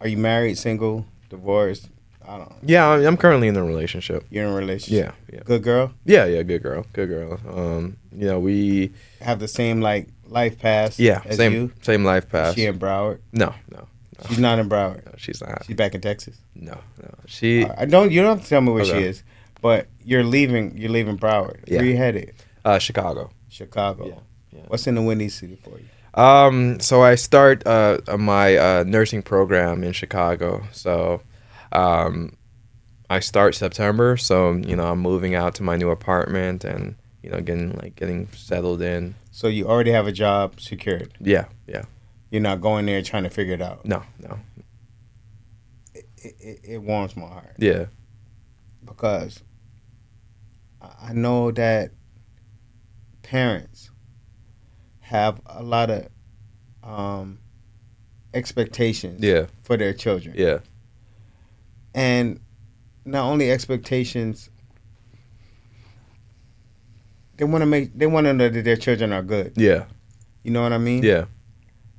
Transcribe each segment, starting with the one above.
Are you married, single, divorced? I don't know. Yeah, I'm currently in a relationship. You're in a relationship. Yeah. Good girl. Yeah, good girl. We Have the same like life path yeah, as same you. same life Is path. she in Broward? No. She's not in Broward. No, she's not. She's back in Texas. No. She I don't. You don't have to tell me where she Okay. is. But you're leaving. You're leaving Broward. Yeah. Where you headed? Chicago. Chicago. Yeah. What's in the Windy City for you? So I start my nursing program in Chicago. So I start September, so I'm moving out to my new apartment and getting settled in. So you already have a job secured. Yeah. You're not going there trying to figure it out. No. It warms my heart Yeah. because I know that parents have a lot of expectations Yeah. for their children. Yeah. And not only expectations, they want to know that their children are good. Yeah. You know what I mean? Yeah.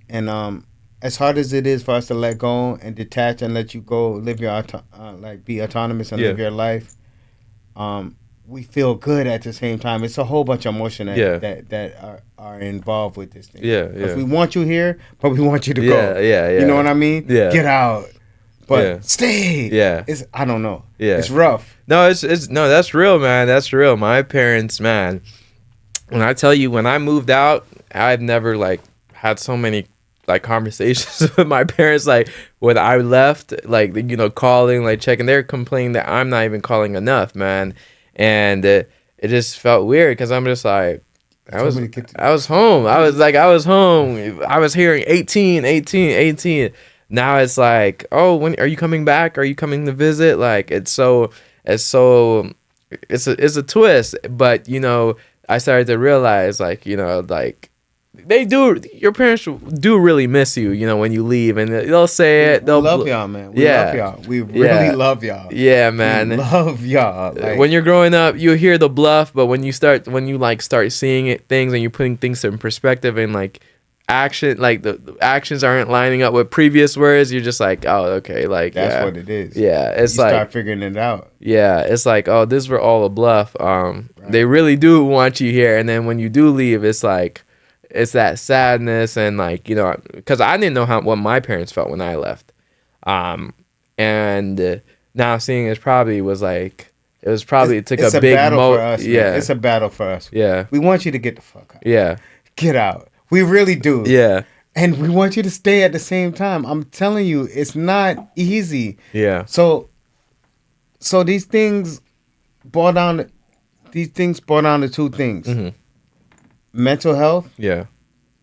And as hard as it is for us to let go and detach and let you go live your be autonomous and live your life, we feel good at the same time. It's a whole bunch of emotion that are involved with this thing. Yeah. Because we want you here, but we want you to go. Yeah. You know what I mean? Yeah. Get out. But stay. Yeah. I don't know. Yeah. It's rough. No, it's no, that's real, man. That's real. My parents, man. When I tell you, when I moved out, I've never had so many conversations with my parents. When I left, calling, checking. They're complaining that I'm not even calling enough, man. And it just felt weird because I'm just like, I was home. I was home. I was hearing 18. Now it's like, oh, when are you coming back? Are you coming to visit? It's a twist. But I started to realize they do. Your parents do really miss you. When you leave, and they'll say it. They'll love y'all, man. We love y'all. We really love y'all. Yeah, man. We love y'all. When you're growing up, you hear the bluff, but when you start seeing things and you're putting things in perspective and action, the actions aren't lining up with previous words, you're just like, oh, okay, that's what it is. Yeah, it's you start figuring it out. Yeah, it's like, oh, this were all a bluff. They really do want you here, and then when you do leave, it's like, it's that sadness and because I didn't know what my parents felt when I left, and now seeing it took a big battle for us. Yeah, man. It's a battle for us. Yeah, we want you to get the fuck out. Yeah, get out. We really do. Yeah. And we want you to stay at the same time. I'm telling you, it's not easy. Yeah. So these things boil down to two things. Mm-hmm. Mental health. Yeah.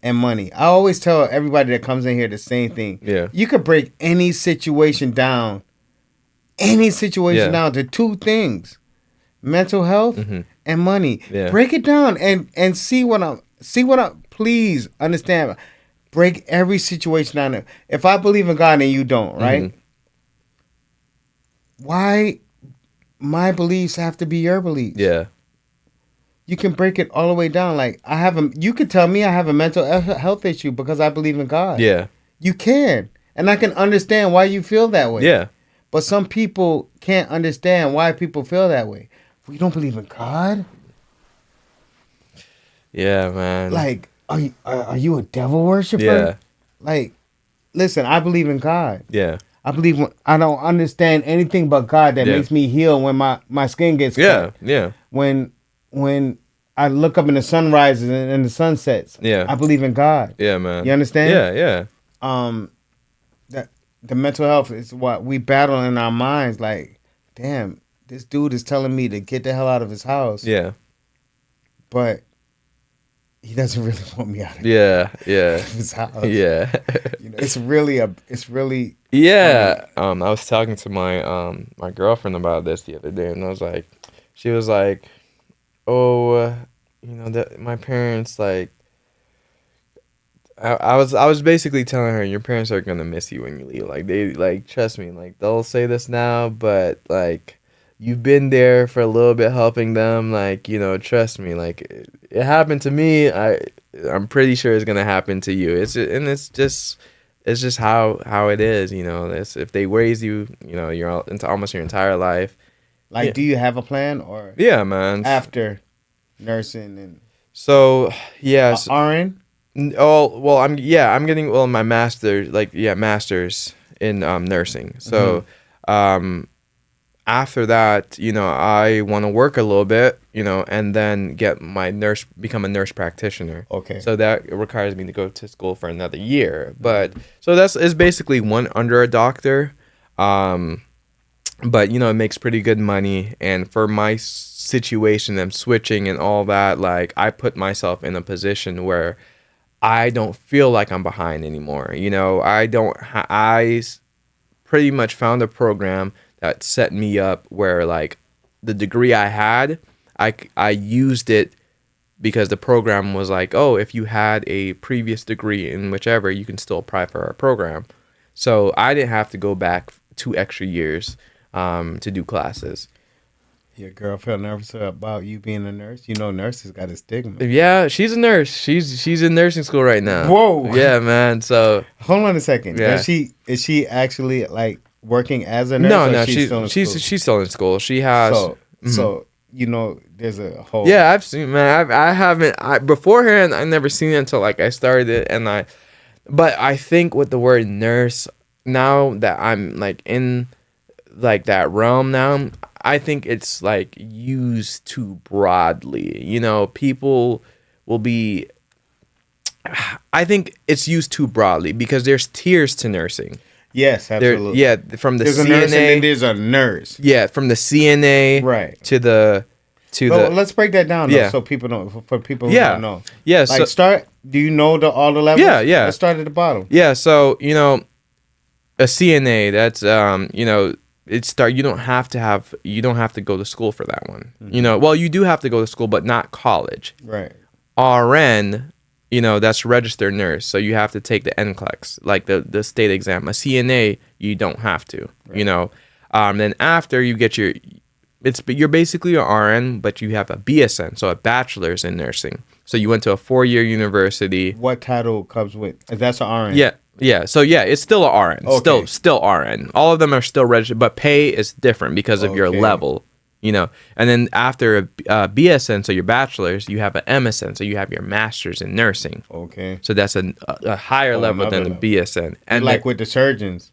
And money. I always tell everybody that comes in here the same thing. Yeah. You could break any situation down to two things. Mental health and money. Yeah. Break it down and see what I'm please understand. Break every situation down. If I believe in God and you don't, right? Why my beliefs have to be your beliefs? Yeah. You can break it all the way down. You could tell me I have a mental health issue because I believe in God. Yeah. You can. And I can understand why you feel that way. Yeah. But some people can't understand why people feel that way. We don't believe in God? Yeah, man. Are you a devil worshiper? Yeah. Listen, I believe in God. Yeah. I believe I don't understand anything but God that makes me heal when my skin gets cut. Yeah. When I look up and the sun rises and the sun sets. Yeah. I believe in God. Yeah, man. You understand? Yeah. That the mental health is what we battle in our minds. Damn, this dude is telling me to get the hell out of his house. Yeah. But he doesn't really want me out of his house. Yeah. It's really yeah. I was talking to my my girlfriend about this the other day, and she was like, oh, that my parents I was basically telling her, your parents are gonna miss you when you leave. They trust me. They'll say this now, but you've been there for a little bit helping them, like, you know, trust me, like it happened to me. I'm pretty sure it's gonna happen to you. It's just how it is, you know. It's, if they raise you, you know, into almost your entire life. Like, Yeah. do you have a plan or Yeah, man. after nursing and So yeah, so, RN? oh well, I'm getting my master's, like, yeah, master's in nursing. So after that, you know, I want to work a little bit, you know, and then become a nurse practitioner. Okay. So that requires me to go to school for another year. But so it's basically one under a doctor. But you know, it makes pretty good money, and for my situation, I'm switching and all that, like I put myself in a position where I don't feel like I'm behind anymore. You know, pretty much found a program that set me up where, like, the degree I had, I used it because the program was like, oh, if you had a previous degree in whichever, you can still apply for our program. So I didn't have to go back 2 extra years to do classes. Your girl felt nervous about you being a nurse. You know, nurses got a stigma. Yeah, she's a nurse. She's in nursing school right now. Whoa. Yeah, man. So Hold on a second. Yeah. Is she actually like working as a nurse? no, or she's still in school? she's still in school. She has. So you know, there's a whole. Yeah, I've seen, man. I haven't. Beforehand, I never seen it until, like, I started it, and but I think with the word nurse, now that I'm, like, in, like, that realm now, I think it's, like, used too broadly. You know, people will be. I think it's used too broadly because there's tiers to nursing. Yes, absolutely. Yeah, from the There's CNA. a nurse and then there's a nurse. Yeah, from the CNA. Right. To the. Well, let's break that down though, Yeah. so people don't. For people who Yeah. don't know. Yeah. Like, do you know all the levels? Yeah, yeah. Let's start at the bottom. Yeah, so, you know, a CNA, that's you know, you don't have to go to school for that one. You know, well, you do have to go to school, but not college. Right. RN, you know, that's registered nurse, so you have to take the NCLEX, like the state exam. A CNA, you don't have to. Right. You know, then after you get you're basically an RN, but you have a BSN, so a bachelor's in nursing. So you went to a 4-year university. What title comes with? That's an RN. Yeah. So yeah, it's still a RN. Okay. Still RN. All of them are still registered, but pay is different because of your Okay. level. You know, and then after a BSN, so your bachelor's, you have an MSN, so you have your master's in nursing. Okay. So that's a higher level than the another BSN. And like with the surgeons.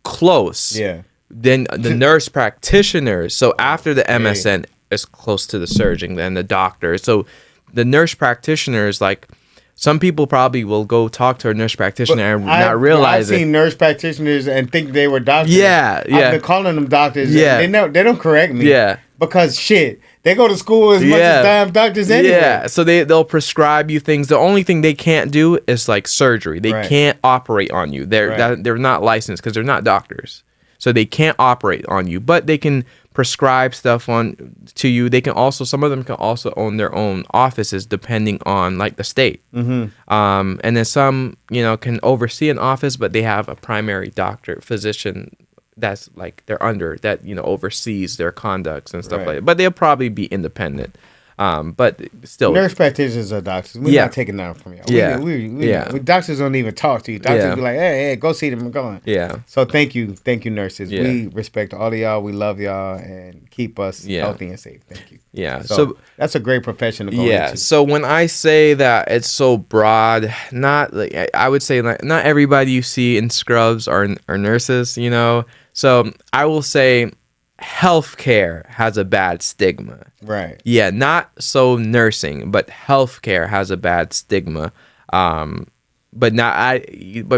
close. Yeah. Then the nurse practitioners. So after the MSN is close to the surgeon, then the doctor. So the nurse practitioners, like, some people probably will go talk to a nurse practitioner and not realize I've seen nurse practitioners and think they were doctors. Yeah. I've been calling them doctors. Yeah. And they don't correct me. Yeah. Because shit, they go to school as much as damn doctors anyway. Yeah, so they'll prescribe you things. The only thing they can't do is, like, surgery. They Right. can't operate on you. Right. They're not licensed because they're not doctors. So they can't operate on you, but they can prescribe stuff to you. They can also, some of them can also own their own offices depending on, like, the state. Mm-hmm. And then some, you know, can oversee an office, but they have a primary physician that's, like, they're under that, you know, oversees their conducts and stuff Right. like that. But they'll probably be independent. But still, Nurse practitioners are doctors. We're not taking that from y'all. Yeah. We doctors don't even talk to you. Doctors be like, hey, go see them and go on. Yeah. So thank you, nurses. Yeah. We respect all of y'all. We love y'all and keep us healthy and safe. Thank you. Yeah. So that's a great profession to go into. So when I say that it's so broad, not like, I would say, like, not everybody you see in scrubs are nurses, you know. So I will say healthcare has a bad stigma. Right. Yeah, not so nursing, but healthcare has a bad stigma. But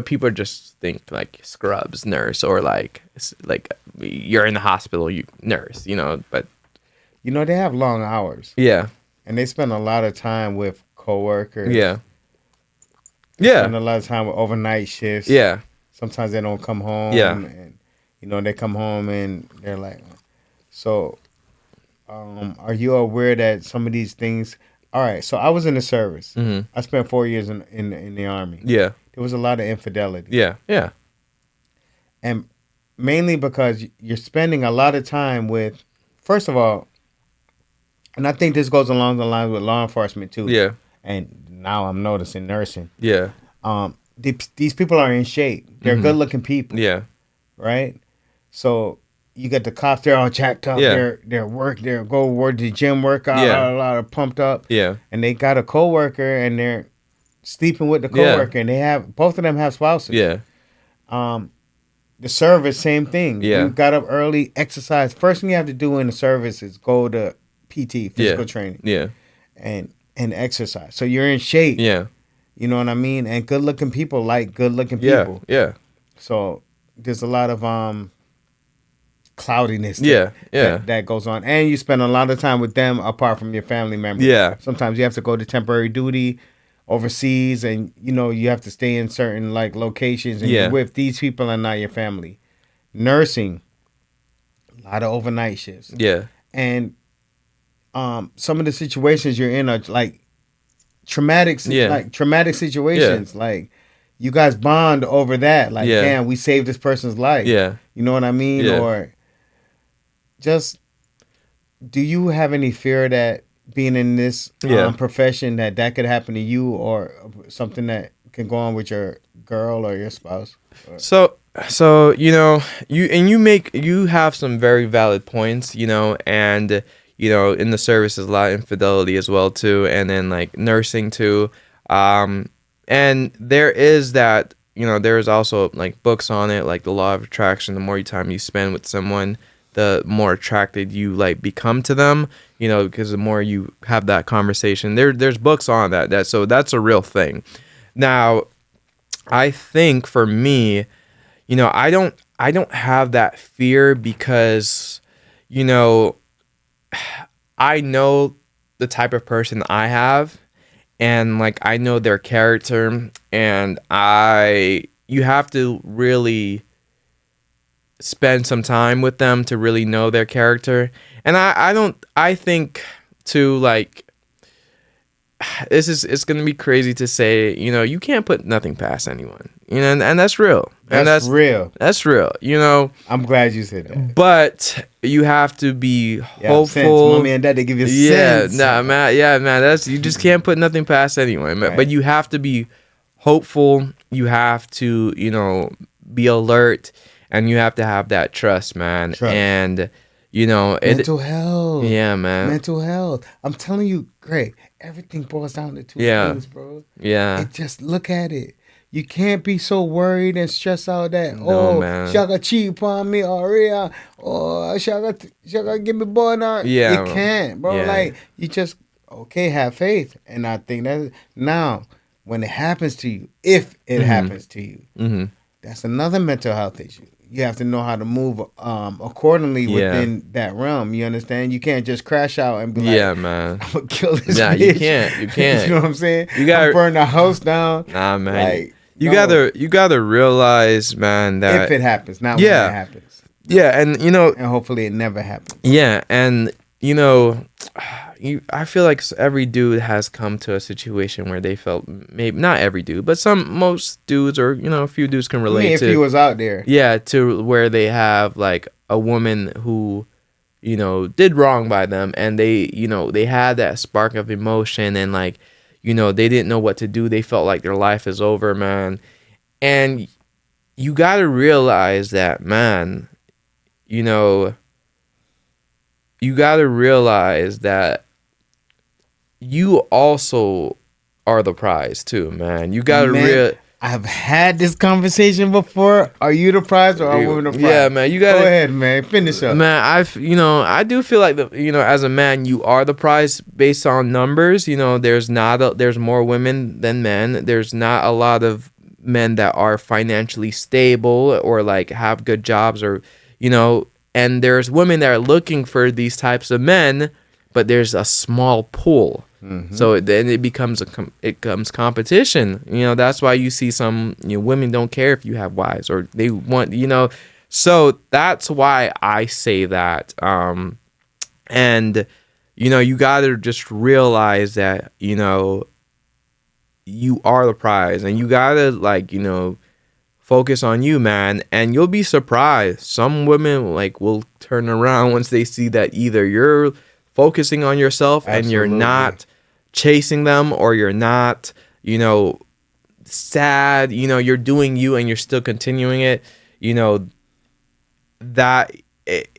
people just think, like, scrubs nurse, or like you're in the hospital, you nurse, you know. But you know, they have long hours. Yeah. And they spend a lot of time with coworkers. Yeah. Spend a lot of time with overnight shifts. Yeah. Sometimes they don't come home. Yeah. And you know, they come home and they're like, so are you aware that some of these things? All right, so I was in the service. Mm-hmm. I spent 4 years in the Army. Yeah. There was a lot of infidelity. Yeah. Yeah. And mainly because you're spending a lot of time with first of all, and I think this goes along the lines with law enforcement too. Yeah. And now I'm noticing nursing. Yeah. These people are in shape. They're good looking people. Yeah. Right. So you get the cops. They're all jacked up. Yeah. They're go work the gym workout. Yeah. A lot of pumped up. Yeah. And they got a coworker, and they're sleeping with the coworker, and they have both of them have spouses. Yeah. The service, same thing. Yeah. You got up early, exercise. First thing you have to do in the service is go to PT, physical training. Yeah. And exercise. So you're in shape. Yeah. You know what I mean? And good looking people like good looking people. Yeah. So there's a lot of cloudiness that goes on. And you spend a lot of time with them apart from your family members. Yeah. Sometimes you have to go to temporary duty overseas, and you have to stay in certain like locations, and you're with these people and not your family. Nursing, a lot of overnight shifts. Yeah. And some of the situations you're in are like traumatic situations. Yeah. Like you guys bond over that. Like, damn, we saved this person's life. Yeah. You know what I mean? Yeah. Or just, do you have any fear that being in this profession that could happen to you, or something that can go on with your girl or your spouse? So you have some very valid points, and in the service is a lot of infidelity as well too, and then like nursing too, and there is that, there is also like books on it, like the law of attraction. The more time you spend with someone, the more attracted you like become to them, because the more you have that conversation, there's books on that, so that's a real thing. Now, I think for me, I don't have that fear because, I know the type of person I have, and like I know their character, and you have to really spend some time with them to really know their character. And I think too, like, it's gonna be crazy to say, you can't put nothing past anyone, and that's real. That's real. That's real. I'm glad you said that. But you have to be hopeful. Sense. Mommy and daddy give you sense. Man. You just can't put nothing past anyone. Right. But you have to be hopeful. You have to, be alert, and you have to have that trust, man. And mental health. Yeah, man. Mental health. I'm telling you, Greg, everything boils down to two things, bro. Yeah. And just look at it. You can't be so worried and stressed out that, man. Shaka cheat upon me, or Shaka give me boy now. Yeah. You can't, bro. Yeah. Like, you just, have faith. And I think that now, when it happens to you, if it happens to you, that's another mental health issue. You have to know how to move accordingly within that realm. You understand? You can't just crash out and be like, man, I'm going to kill this bitch. You can't. You know what I'm saying? You gotta burn the house down. Nah, man. Like, you gotta realize, man, that if it happens, not when it happens. Yeah, and and hopefully it never happens. Yeah, and I feel like every dude has come to a situation where they felt, maybe not every dude, but most dudes, or a few dudes can relate if he was out there. Yeah, to where they have like a woman who, did wrong by them, and they had that spark of emotion, and like, they didn't know what to do. They felt like their life is over, man. And you got to realize that, man, you got to realize that you also are the prize too, man. You got to I've had this conversation before. Are you the prize or are women the prize? Yeah, man. You got go ahead, man. Finish up. Man, I do feel like as a man, you are the prize based on numbers. There's more women than men. There's not a lot of men that are financially stable or like have good jobs, or and there's women that are looking for these types of men, but there's a small pool. So then it becomes competition. That's why you see some women don't care if you have wives, or they want, so that's why I say that. And you gotta just realize that you are the prize, and you gotta like focus on you, man, and you'll be surprised. Some women like will turn around once they see that either you're focusing on yourself and you're not chasing them, or you're not, you know, sad, you know, you're doing you and you're still continuing it, you know, that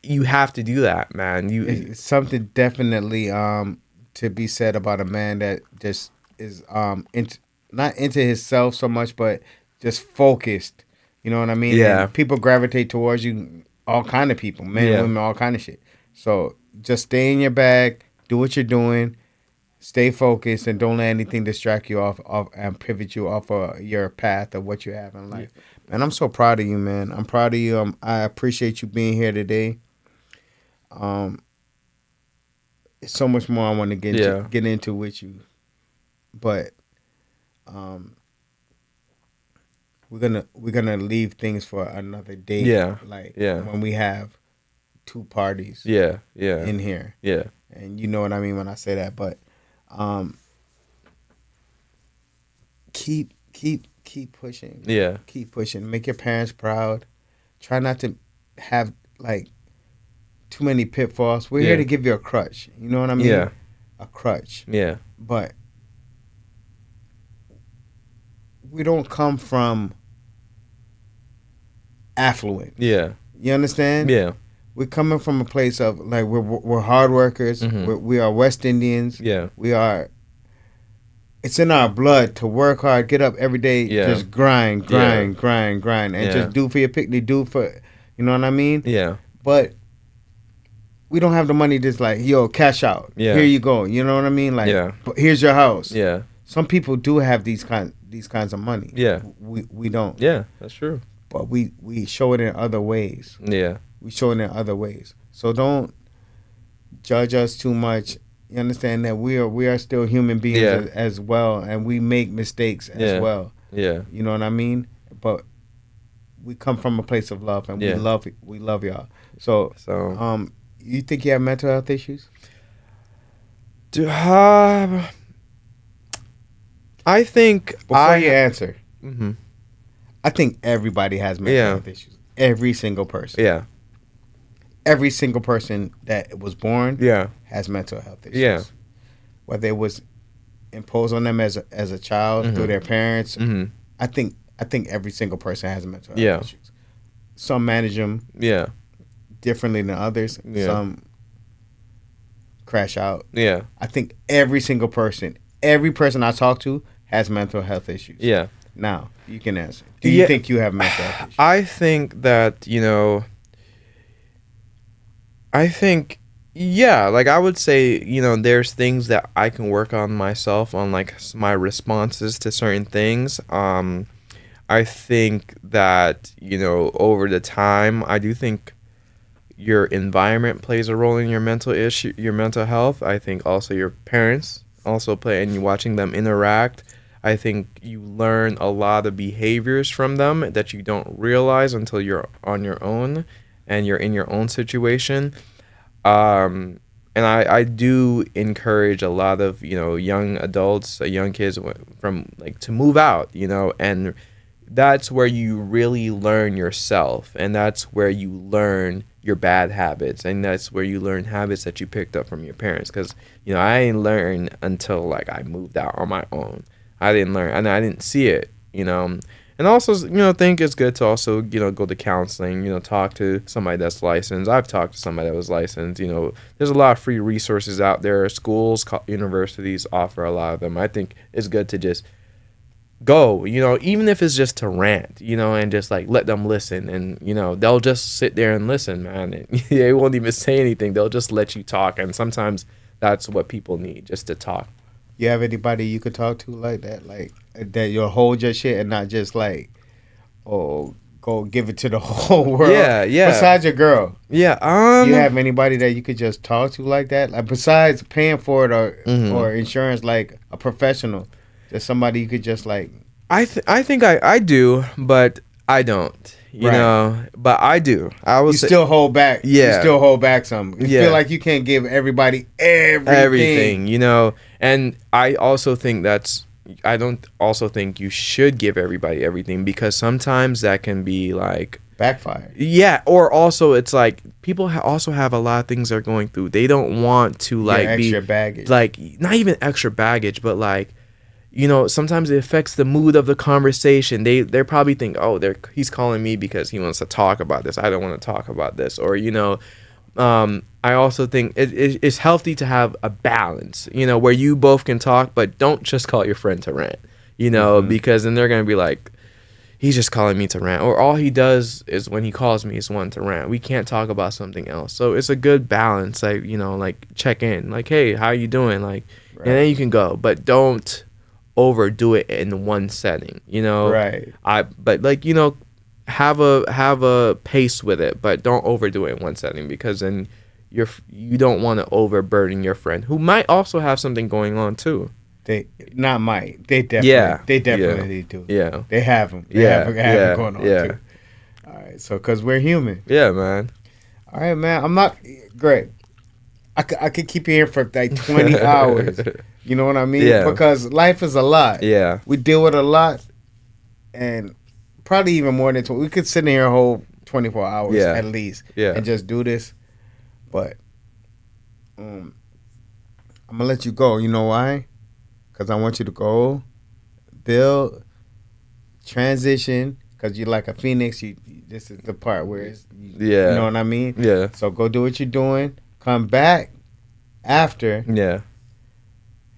you have to do that, man. It's something definitely to be said about a man that just is not into himself so much, but just focused. You know what I mean? Yeah. And people gravitate towards you, all kind of people, men and women, all kind of shit. So just stay in your bag, do what you're doing, stay focused, and don't let anything distract you off and pivot you off of your path of what you have in life. Yeah. And I'm so proud of you, man. I'm proud of you. I appreciate you being here today. It's so much more I want to get into with you, but we're gonna leave things for another day. When we have two parties. In here. Yeah. And you know what I mean when I say that, but keep pushing. Yeah. Keep pushing. Make your parents proud. Try not to have like too many pitfalls. We're here to give you a crutch. You know what I mean? Yeah. A crutch. Yeah. But we don't come from affluent. Yeah. You understand? Yeah. We're coming from a place of like we're hard workers. Mm-hmm. We are West Indians. Yeah. We are. It's in our blood to work hard, get up every day, just grind, and just do for your picnic, do for, you know what I mean? Yeah. But we don't have the money just like, yo, cash out. Yeah. Here you go. You know what I mean? Like, but here's your house. Yeah. Some people do have these kinds of money. Yeah. We don't. Yeah, that's true. But we show it in other ways. Yeah. We show it in other ways. So don't judge us too much. You understand that we are still human beings as well, and we make mistakes as well. Yeah. You know what I mean? But we come from a place of love, and we love y'all. So you think you have mental health issues? I think before you answer, mm-hmm. I think everybody has mental health issues. Every single person. Yeah. Every single person that was born has mental health issues. Yeah. Whether it was imposed on them as a child mm-hmm. through their parents, mm-hmm. I think every single person has mental health issues. Some manage them differently than others. Yeah. Some crash out. Yeah. I think every person I talk to has mental health issues. Yeah. Now, you can answer. Do you think you have mental health issues? I think that, like I would say, there's things that I can work on myself on, like my responses to certain things. I think that, over the time, I do think your environment plays a role in your mental health. I think also your parents also play, and you watching them interact. I think you learn a lot of behaviors from them that you don't realize until you're on your own and you're in your own situation. And I do encourage a lot of, young adults, young kids to move out, and that's where you really learn yourself, and that's where you learn your bad habits, and that's where you learn habits that you picked up from your parents. Because, I didn't learn until I moved out on my own. I didn't learn, and I didn't see it, and also, think it's good to also, go to counseling, talk to somebody that's licensed. I've talked to somebody that was licensed. There's a lot of free resources out there. Schools, universities offer a lot of them. I think it's good to just go, even if it's just to rant, and just let them listen, and they'll just sit there and listen, man, and they won't even say anything. They'll just let you talk, and sometimes that's what people need, just to talk. You have anybody you could talk to like that, that you'll hold your shit and not just go give it to the whole world? Yeah. Besides your girl. Yeah. Do you have anybody that you could just talk to like that? Besides paying for it or insurance, like a professional, just somebody you could just I think I do, but I don't. You know, but I do. Still hold back. Yeah. You still hold back some. You feel like you can't give everybody everything. And I also think that's I don't also think you should give everybody everything, because sometimes that can be like backfire. Yeah, or also it's like people also have a lot of things they're going through. They don't want to like extra be baggage. like not even extra baggage, but like, you know, sometimes it affects the mood of the conversation. They probably think, oh, he's calling me because he wants to talk about this. I don't want to talk about this, or you know. I also think it's healthy to have a balance, you know, where you both can talk, but don't just call your friend to rant, you know, because then they're going to be like, he's just calling me to rant, or all he does is when he calls me is one to rant. We can't talk about something else. So it's a good balance, like, you know, like check in, like, hey, how you doing? Like, right. And then you can go, but don't overdo it in one setting, you know? Right. But like, you know, have a pace with it, but don't overdo it in one setting, because then you don't want to overburden your friend who might also have something going on too. They definitely do. Yeah, they have them. They have it going on too. All right, so because we're human. Yeah, man. All right, man. I'm not great. I could keep you here for like 20 hours. You know what I mean? Yeah. Because life is a lot. Yeah. We deal with a lot, and probably even more than 20. We could sit in here a whole 24 hours at least and just do this. But I'm going to let you go. You know why? Because I want you to go, build, transition, because you're like a phoenix. This is the part where it's, you know what I mean? Yeah. So go do what you're doing. Come back after. Yeah.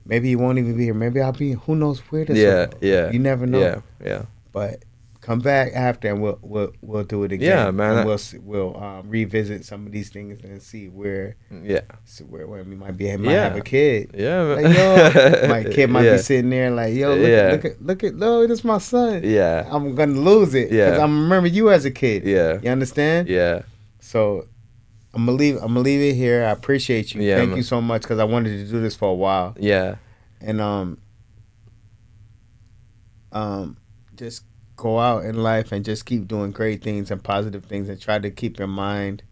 Maybe you won't even be here. Maybe I'll be. Who knows where this will go. Yeah. You never know. Yeah. But come back after, and we'll do it again. Yeah, man. And we'll revisit some of these things and see where. Yeah. See where we might be. Might have a kid. Yeah. Like, yo, my kid might be sitting there like, yo, look at, this is my son. Yeah. I'm gonna lose it because I remember you as a kid. Yeah. You understand? Yeah. So I'm gonna leave it here. I appreciate you. Thank you so much, because I wanted to do this for a while. Yeah. And just go out in life and just keep doing great things and positive things, and try to keep your mind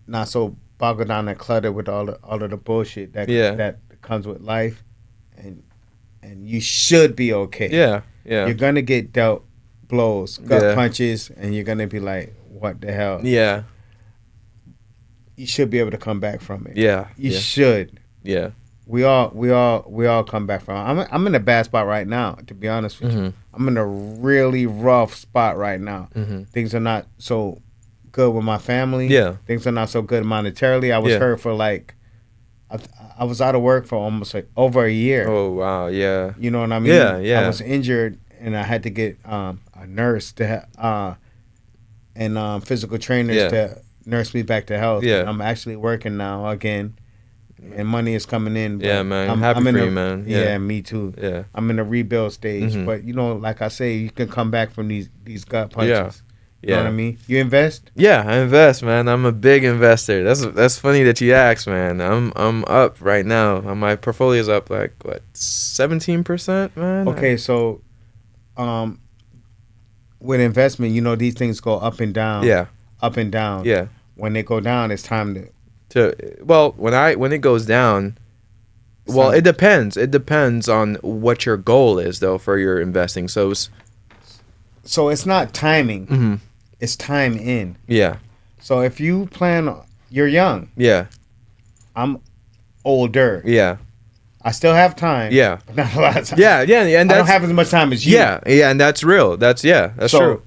not so boggled down and cluttered with all of the bullshit that comes with life, and you should be okay. Yeah. You're gonna get dealt blows, gut punches, and you're gonna be like, what the hell? Yeah. You should be able to come back from it. Yeah. You should. Yeah. We all come back from it. I'm in a bad spot right now, to be honest with you. I'm in a really rough spot right now. Things are not so good with my family. Yeah. Things are not so good monetarily. I was hurt for like, I was out of work for almost like over a year. Oh, wow. Yeah. You know what I mean? Yeah. I was injured, and I had to get a nurse to and physical trainers to nurse me back to health. Yeah. And I'm actually working now again, and money is coming in. Yeah, man. I'm happy for you, man. Yeah, me too. Yeah. I'm in a rebuild stage, but you know, like I say, you can come back from these gut punches. Yeah. You know what I mean? You invest? Yeah, I invest, man. I'm a big investor. That's funny that you asked, man. I'm up right now. My portfolio's up like what, 17%, man. Okay, so with investment, you know, these things go up and down. Yeah. Up and down. Yeah. When they go down, it's time when it goes down, well, it depends. It depends on what your goal is, though, for your investing. So it's not timing. It's time in. Yeah. So if you you're young. Yeah. I'm older. Yeah. I still have time. Yeah. But not a lot of time. Yeah, and I don't have as much time as you. Yeah, and that's real. That's true.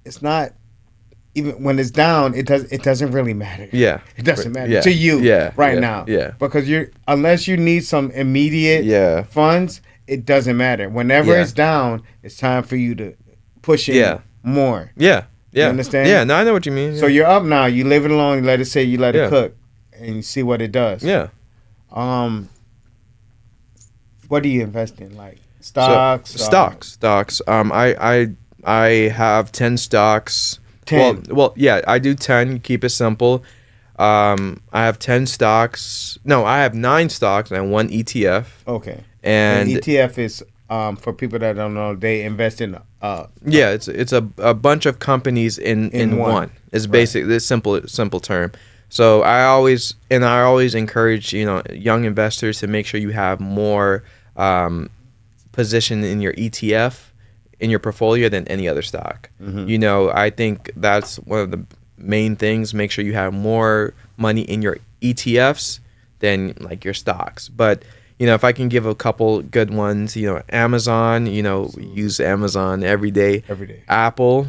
It's not. Even when it's down, it doesn't really matter. Yeah, it doesn't matter to you. Right now. Yeah, because unless you need some immediate funds, it doesn't matter. Whenever it's down, it's time for you to push in more. Yeah. You understand? Yeah, no, I know what you mean. Yeah. So you're up now. You live it alone. You let it cook, and you see what it does. Yeah. What do you invest in? Like stocks? Stocks. I have 10 stocks. 10. Well, yeah, I do 10. Keep it simple. I have 10 stocks. No, I have 9 stocks and 1 ETF. Okay. And ETF is for people that don't know, they invest in it's a bunch of companies in one. It's basically this simple term. So I always encourage, young investors to make sure you have more position in your ETF in your portfolio than any other stock. You know, I think that's one of the main things. Make sure you have more money in your ETFs than like your stocks. But you know, if I can give a couple good ones, you know, Amazon, you know, we use Amazon every day. Apple,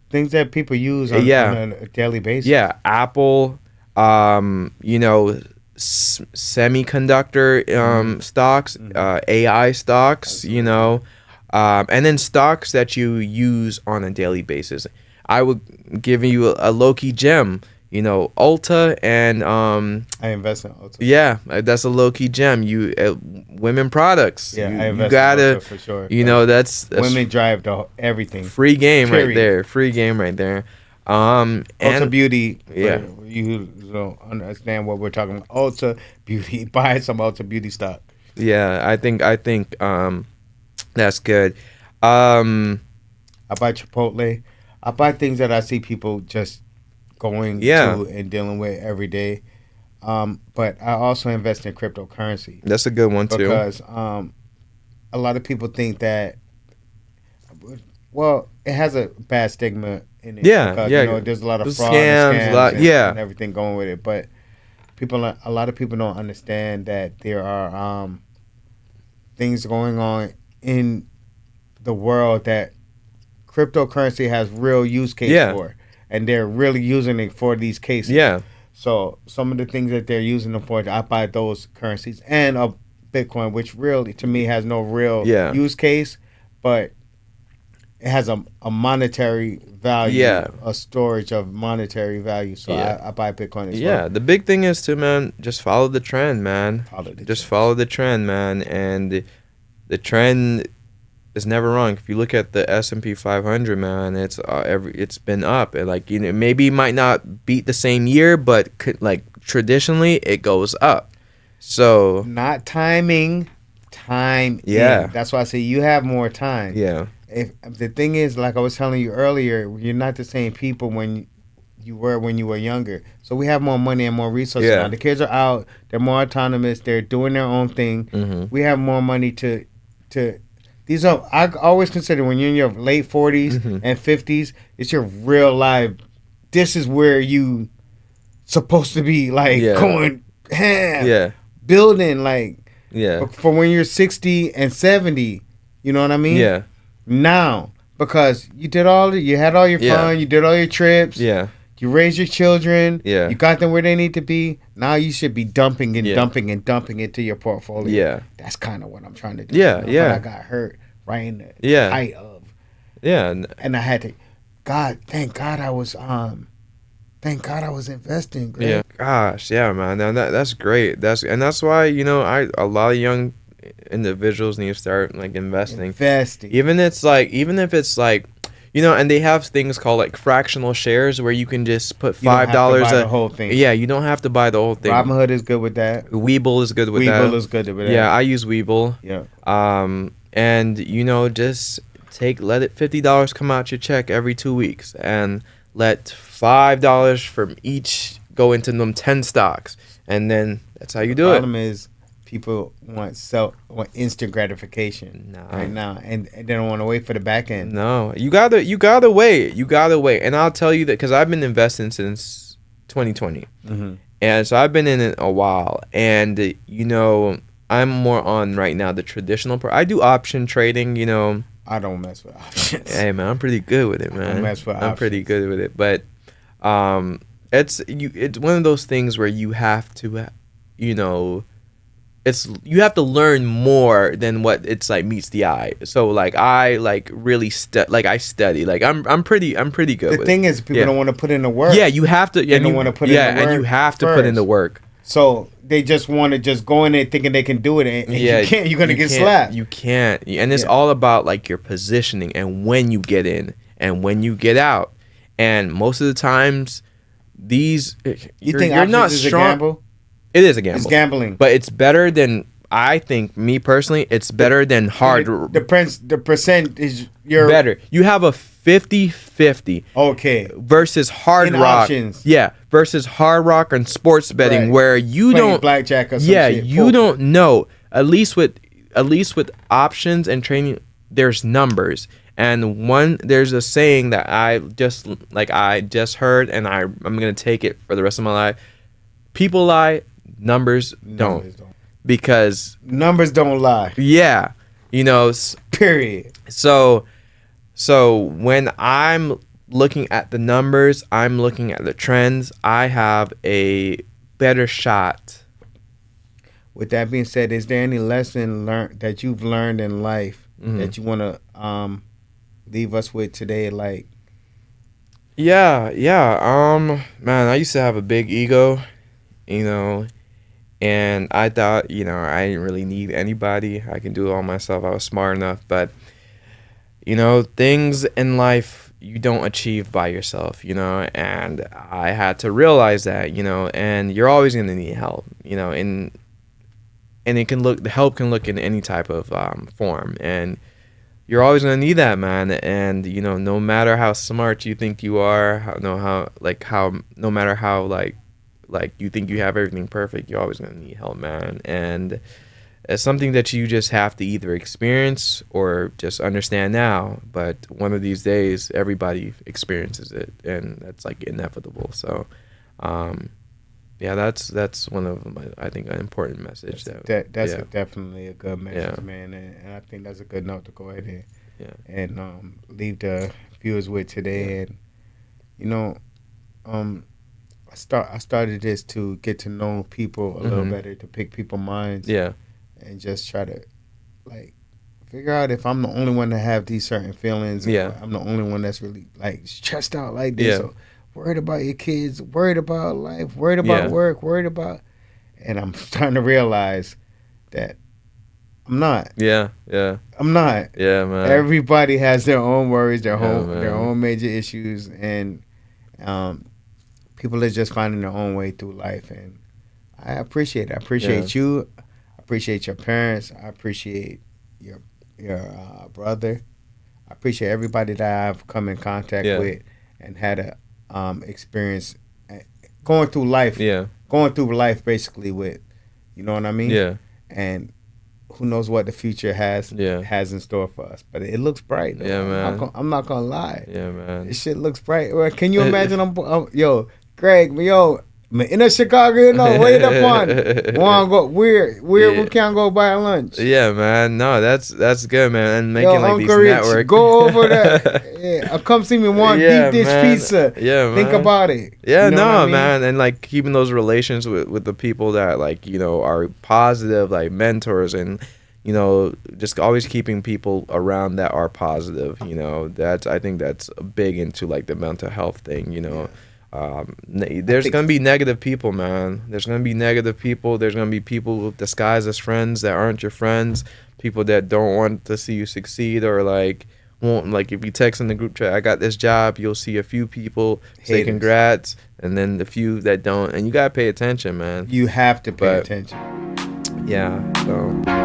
things that people use on a daily basis. Yeah, Apple, you know, semiconductor stocks, AI stocks, you know, and then stocks that you use on a daily basis. I would give you a low-key gem, you know, Ulta and I invest in Ulta. Yeah, that's a low-key gem. You women products. Yeah, I invest you gotta, in Ulta for sure. You know, that's women drive everything. Free game right there. Free game right there. And Ulta Beauty. Yeah, you don't understand what we're talking about. Ulta Beauty. Buy some Ulta Beauty stock. Yeah, I think that's good. I buy Chipotle. I buy things that I see people just going to and dealing with every day. But I also invest in cryptocurrency. That's a good one too. Because a lot of people think that, well, it has a bad stigma in it. Yeah, because, yeah. You know, there's a lot of fraud scams, and and everything going with it. But a lot of people don't understand that there are things going on in the world that cryptocurrency has real use case for, and they're really using it for these cases. Yeah. So some of the things that they're using them for, I buy those currencies and Bitcoin, which really to me has no real use case, but it has a monetary value, a storage of monetary value. So I buy Bitcoin as well. Yeah, the big thing is to, man, just follow the trend, man. Follow the trend, man, and the trend is never wrong. If you look at the S&P 500, man, it's been up. And like, you know, maybe it might not beat the same year, but like traditionally it goes up. So not time. Yeah, that's why I say you have more time. Yeah. If the thing is, like I was telling you earlier, you're not the same people when you were younger. So we have more money and more resources now. The kids are out. They're more autonomous. They're doing their own thing. We have more money to. These are, I always consider when you're in your late 40s and 50s, it's your real life. This is where you supposed to be, like, going ham, building, like, for when you're 60 and 70, you know what I mean? Yeah. Now, because you had all your fun, you did all your trips, you raised your children, you got them where they need to be. Now you should be dumping into your portfolio. Yeah, that's kind of what I'm trying to do. Yeah, But I got hurt right in the height of. Yeah, and I had to. Thank God I was investing. Greg. Yeah, gosh, yeah, man. That's great. That's why, you know, a lot of young individuals need to start like investing. Even if it's like, you know, and they have things called like fractional shares where you can just put $5 the whole thing. Yeah, you don't have to buy the whole thing. Robinhood is good with that. Webull is good with that. Webull is good with that. Yeah, I use Webull. Yeah. And you know, just let it $50 come out your check every 2 weeks, and let $5 from each go into them 10 stocks, and then that's how you do it. The problem is, people want instant gratification right now, and they don't want to wait for the back end. No, you gotta wait. And I'll tell you that because I've been investing since 2020, and so I've been in it a while. And you know, I'm more on right now the traditional part. I do option trading. You know, I don't mess with options. Hey man, I'm pretty good with it, man. I don't mess with options. I'm pretty good with it, but it's one of those things where you have to, you know. You have to learn more than what it's like meets the eye. So like I like really I study. Like I'm pretty good. The thing is, people don't want to put in the work. Yeah, you have to. They don't want to put in the work. Yeah, and you have to put in the work. So they just want to just go in there thinking they can do it, and you can't. You're gonna get slapped. You can't. And it's all about like your positioning and when you get in and when you get out. And most of the times, you're not strong. A gamble? It is a gamble. It's gambling. But it's better than, I think, me personally, it's better than hard. The percent is better. You have a 50-50. Okay. Versus hard rock. Options. Yeah. Versus hard rock and sports betting where you playing don't. Blackjack or some yeah, shit. You don't know. At least with at least with options and training, there's numbers. And there's a saying that I just heard, and I'm gonna take it for the rest of my life. People lie, numbers don't. Because numbers don't lie. Yeah, you know. Period. So when I'm looking at the numbers, I'm looking at the trends. I have a better shot. With that being said, is there any lesson learned that you've learned in life that you want to leave us with today? Like, yeah. Man, I used to have a big ego, you know, and I thought, you know, I didn't really need anybody. I can do it all myself. I was smart enough, but you know, things in life you don't achieve by yourself, you know, and I had to realize that, you know, and you're always going to need help, you know, and the help can look in any type of form, and you're always going to need that, man. And, you know, no matter how smart you think you are, no matter how you think you have everything perfect, you're always going to need help, man. And it's something that you just have to either experience or just understand now. But one of these days, everybody experiences it, and that's like inevitable. So, yeah, that's one of my, I think, an important message. That's definitely a good message, man. And I think that's a good note to go ahead and leave the viewers with today. And you know, I started this to get to know people a little better, to pick people's minds. Yeah. And just try to, like, figure out if I'm the only one that have these certain feelings. Yeah. I'm the only one that's really, like, stressed out like this. Yeah. Or worried about your kids, worried about life, worried about work, worried about... And I'm starting to realize that I'm not. Yeah. I'm not. Yeah, man. Everybody has their own worries, their own major issues, and people are just finding their own way through life. And I appreciate it. I appreciate you. Appreciate your parents. I appreciate your brother. I appreciate everybody that I've come in contact with and had a experience going through life. Yeah. Going through life basically with, you know what I mean? Yeah. And who knows what the future has in store for us. But it looks bright, though. Yeah, man. I'm not gonna lie. Yeah, man. This shit looks bright. Well, can you imagine yo, Greg, in the Chicago, you know, wait up on. Want to go? We can't go buy lunch. Yeah, man. No, that's good, man. And making like Uncle these networks. Go over there. Come see me. Want deep dish pizza? Yeah, man. Think about it. Yeah, you know no, man. And like keeping those relations with the people that like, you know, are positive, like mentors, and you know, just always keeping people around that are positive. You know, I think that's big into like the mental health thing. You know. Yeah. There's going to be negative people, man. There's going to be negative people. There's going to be people disguised as friends that aren't your friends. People that don't want to see you succeed, or like won't, like if you text in the group chat, I got this job, you'll see a few people say congrats, and then the few that don't. And you got to pay attention, man. You have to pay attention. Yeah, so...